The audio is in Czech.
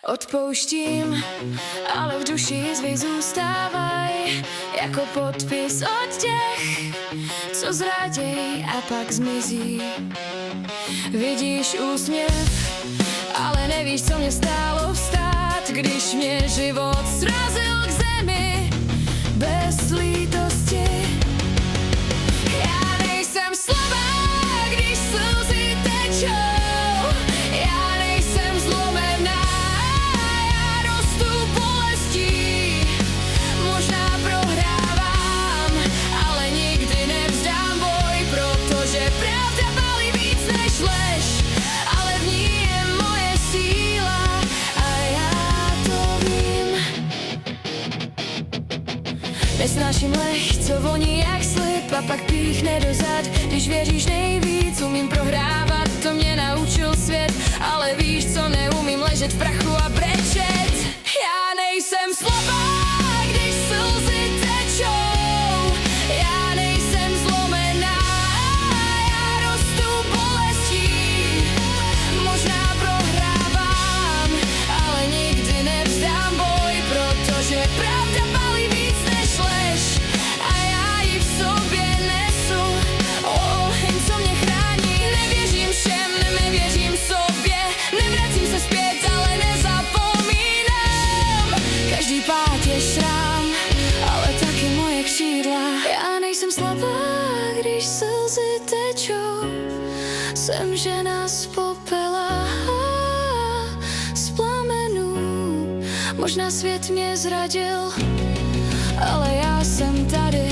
Odpouštím, ale v duši zvy zůstávaj jako podpis od těch, co zraděj a pak zmizí. Vidíš úsměv, ale nevíš, co mě stálo vstát, když mě život srazil k zemi bez lítosti. Já nejsem slabá, když slzy tečou, já nejsem zlomená, já rostu bolestí. Možná prohrávám, ale nikdy nevzdám boj, protože pravda bolí víc než lež, ale v ní je moje síla a já to vím. Nesnáším lež, co voní jak slib a pak píchne dozad. Když věříš nejvíc, umím prohrávat, to mě naučil svět, ale víš co, neumím ležet v prachu a brečet. Já nejsem slabá, když slzy tečou, já nejsem zlomená, já rostu bolestí. Možná prohrávám, ale nikdy nevzdám boj, protože pravda bolí víc než lež a já ji v sobě nesu. Oheň, co mě chrání, nevěřím všem, nevěřím sobě, nevracím se zpět, ale nezapomínám. Každý pád je šrám, ale taky moje křídla. Já nejsem slabá, když slzy tečou, jsem žena z popela, z plamenů. Možná svět mě zradil, ale já jsem tady